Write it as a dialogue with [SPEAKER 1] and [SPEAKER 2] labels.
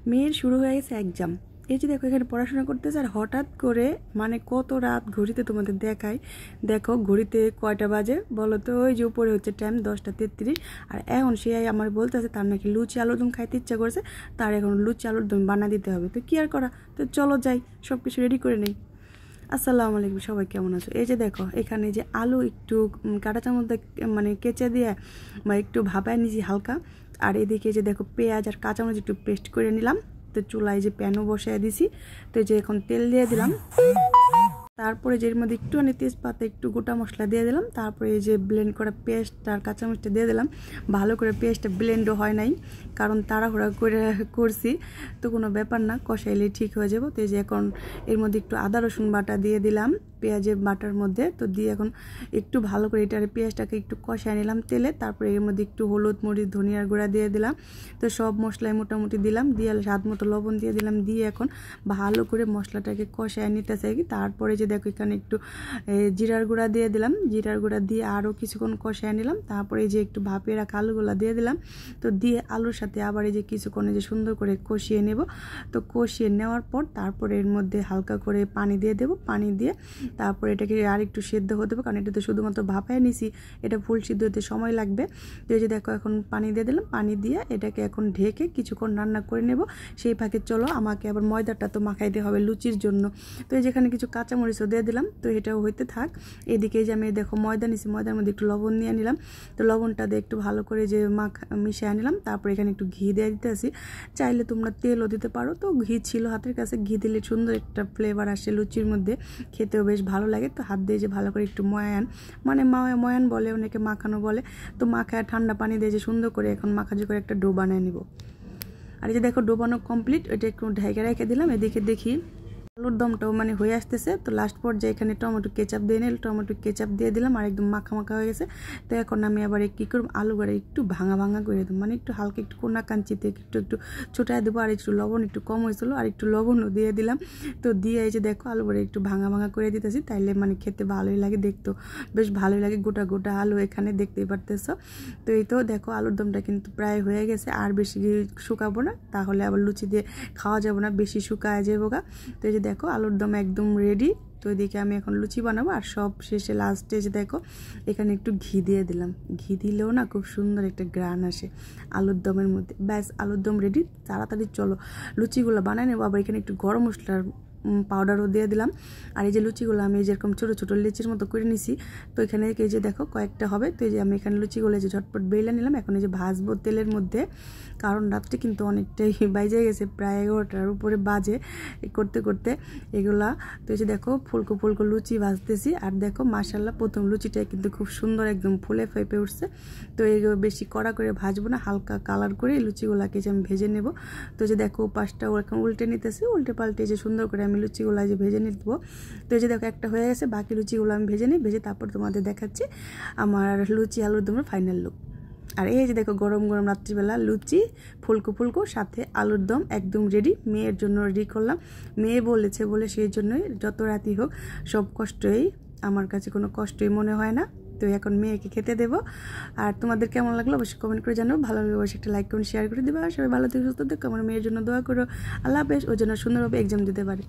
[SPEAKER 1] মেয়ের শুরু হয়ে গেছে এক্সাম। এই যে দেখো এখানে পড়াশোনা করতেছে আর হঠাৎ করে মানে কত রাত ঘড়িতে তোমাদের দেখায়। দেখো ঘড়িতে কয়টা বাজে বলো তো? ওই যে উপরে হচ্ছে টাইম 10:33। আর এখন সে আমার বলতেছে তার নাকি লুচি আলুর দম খাইতে ইচ্ছা করছে, তার এখন লুচি আলুর দম বানা দিতে হবে। তো কি আর করা, তো চলো যাই সব কিছু রেডি করে নেই। আসসালামু আলাইকুম, সবাই কেমন আছো? এই যে দেখো এখানে যে আলু একটু কাঁটা চামচ মানে কেচে দিয়ে বা একটু ভাপায় নিয়েছি হালকা। আর এদিকে যে দেখো পেঁয়াজ আর কাঁচামরিচ একটু পেস্ট করে নিলাম। তো চুলায় যে প্যানও বসায় দিছি। তো এই যে এখন তেল দিয়ে দিলাম, তারপরে যে এর মধ্যে একটুখানি তেজপাতা একটু গোটা মশলা দিয়ে দিলাম। তারপরে এই যে ব্লেন্ড করা পেস্ট আর কাঁচামরিচটা দিয়ে দিলাম। ভালো করে পেস্টটা ব্লেন্ডও হয় নাই, কারণ তাড়াহুড়া করে করছি, তো কোনো ব্যাপার না, কষাইলেই ঠিক হয়ে যাবো। তো এই যে এখন এর মধ্যে একটু আদা রসুন বাটা দিয়ে দিলাম পেঁয়াজের বাটার মধ্যে। তো দিয়ে এখন একটু ভালো করে এটার পেঁয়াজটাকে একটু কষায় নিলাম তেলে। তারপরে এর মধ্যে একটু হলুদ মরিচ ধনিয়ার গুঁড়া দিয়ে দিলাম। তো সব মশলাই মোটামুটি দিলাম, দিয়ে স্বাদ মতো লবণ দিয়ে দিলাম। দিয়ে এখন ভালো করে মশলাটাকে কষায় নিতেছে কি। তারপরে যে দেখো এখানে একটু জিরার গুঁড়া দিয়ে দিলাম, জিরার গুঁড়া দিয়ে আরও কিছুক্ষণ কষায় নিলাম। তারপরে যে একটু ভাপিয়ে রাখা আলুগুলা দিয়ে দিলাম। তো দিয়ে আলুর সাথে আবার এই যে কিছুক্ষণ যে সুন্দর করে কষিয়ে নেব। তো কষিয়ে নেওয়ার পর তারপরে এর মধ্যে হালকা করে পানি দিয়ে দেব। পানি দিয়ে তারপরে এটাকে আর একটু সেদ্ধ হতে হবে, কারণ এটা তো শুধুমাত্র ভাপায় নিছি, এটা ফুল সিদ্ধ হতে সময় লাগবে। তো এই যে দেখো এখন পানি দিয়ে দিলাম, পানি দিয়ে এটাকে এখন ঢেকে কিছুক্ষণ রান্না করে নেব। সেই ফাঁকে চলো আমাকে আবার ময়দাটা তো মাখাইতে হবে লুচির জন্য। তো এই যেখানে কিছু কাঁচামরিচও দিয়ে দিলাম। তো এটাও হইতে থাক। এদিকে যে আমি দেখো ময়দা নিছি, ময়দার মধ্যে একটু লবণ নিয়ে নিলাম। তো লবণটা দিয়ে একটু ভালো করে যে মিশিয়ে নিলাম। তারপরে এখানে একটু ঘি দিয়ে দিতে আসি, চাইলে তোমরা তেলও দিতে পারো। তো ঘি ছিল হাতের কাছে, ঘি দিলে সুন্দর একটা ফ্লেভার আসে লুচির মধ্যে, খেতেও বেশ ভালো লাগে। তো হাত দিয়ে যে ভালো করে একটু ময়ান, মানে ময়ান বলে, অনেকে মাখানো বলে। তো মাখায় ঠান্ডা পানি দিয়ে যে সুন্দর করে এখন মাখাজি করে একটা ডো বানিয়ে নিব। আর এই যে দেখো ডো বানানো কমপ্লিট, এটা একটু ঢেকে রেখে দিলাম। এদিকে দেখি আলুর দমটাও মানে হয়ে আসতেছে। তো লাস্ট পর্যায়ে এখানে টমেটো কেচাপ দিয়ে নিল, টমেটো কেচাপ দিয়ে দিলাম আর একদম মাখা মাখা হয়ে গেছে। তো এখন আমি আবার কী করব, আলুগুলো একটু ভাঙা ভাঙা করে দেবো, মানে একটু হালকা একটু কোনা কাঞ্চিতে একটু একটু ছোটায় দেবো। আর একটু লবণ একটু কম হয়েছিল, আর একটু লবণও দিয়ে দিলাম। তো দিয়ে এই যে দেখো আলুগুলো একটু ভাঙা ভাঙা করে দিতেছি, তাইলে মানে খেতে ভালোই লাগে, দেখতো বেশ ভালোই লাগে। গোটা গোটা আলু এখানে দেখতেই পারতেছ। তো এই তো দেখো আলুর দমটা কিন্তু প্রায় হয়ে গেছে, আর বেশি শুকাবো না, তাহলে আবার লুচি দিয়ে খাওয়া যাবে না, বেশি শুকায় যাবো গা। তো এই যে দেখো আলুর দম একদম রেডি। তো এদিকে আমি এখন লুচি বানাবো, আর সব শেষে লাস্টে যে দেখো এখানে একটু ঘি দিয়ে দিলাম। ঘি দিলেও না খুব সুন্দর একটা গ্রান আসে আলুর দমের মধ্যে। ব্যাস আলুর দম রেডি, তাড়াতাড়ি চলো লুচিগুলো বানাই নেবো। আবার এখানে একটু গরম মশলার পাউডারও দিয়ে দিলাম। আর এই যে লুচিগুলো আমি যেরকম ছোটো ছোটো লিচির মতো করে নিছি, তো এখানে এই যে দেখো কয়েকটা হবে। তো এই যে আমি এখানে লুচিগুলো যে ঝটপট বেলে নিলাম। এখন এই যে ভাজবো তেলের মধ্যে, কারণ রাত্রে কিন্তু অনেকটাই বাইজে গেছে, প্রায় 11টার উপরে বাজে করতে করতে এগুলা। তো এই যে দেখো ফুলকো ফুলকো লুচি ভাজতেছি। আর দেখো মাশাল্লাহ প্রথম লুচিটাই কিন্তু খুব সুন্দর একদম ফুলে ফেপে উঠছে। তো এগুলো বেশি কড়া করে ভাজবো না, হালকা কালার করে লুচিগুলাকে যে আমি ভেজে নেব। তো যে দেখো পাঁচটা এখন উল্টে নিতেছি, উল্টে পাল্টে যে সুন্দর করে আমি লুচিগুলো যে ভেজে নিব। তো এই যে দেখো একটা হয়ে গেছে, বাকি লুচিগুলো আমি ভেজে নিই, ভেজে তারপর তোমাদের দেখাচ্ছি আমার লুচি আলুর দমের ফাইনাল লুক। আর এই যে দেখো গরম গরম রাত্রিবেলা লুচি ফুলকো ফুলকো সাথে আলুর দম একদম রেডি। মেয়ের জন্য রেডি করলাম, মেয়ে বলেছে বলে সেই জন্যই, যত রাতই হোক সব কষ্টই আমার কাছে কোনো কষ্টই মনে হয় না। তো এখন মেয়েকে খেতে দেবো। আর তোমাদের কেমন লাগলো অবশ্যই কমেন্ট করে জানাবো, ভালো লাগলে অবশ্যই একটা লাইক করুন, শেয়ার করে দেবো। আর সবাই ভালো থেকে সুস্থ থাকো, আমার মেয়ের জন্য দোয়া করো। আল্লাহ হাফেজ, ওর জন্য সুন্দরভাবে এক্সাম দিতে পারে।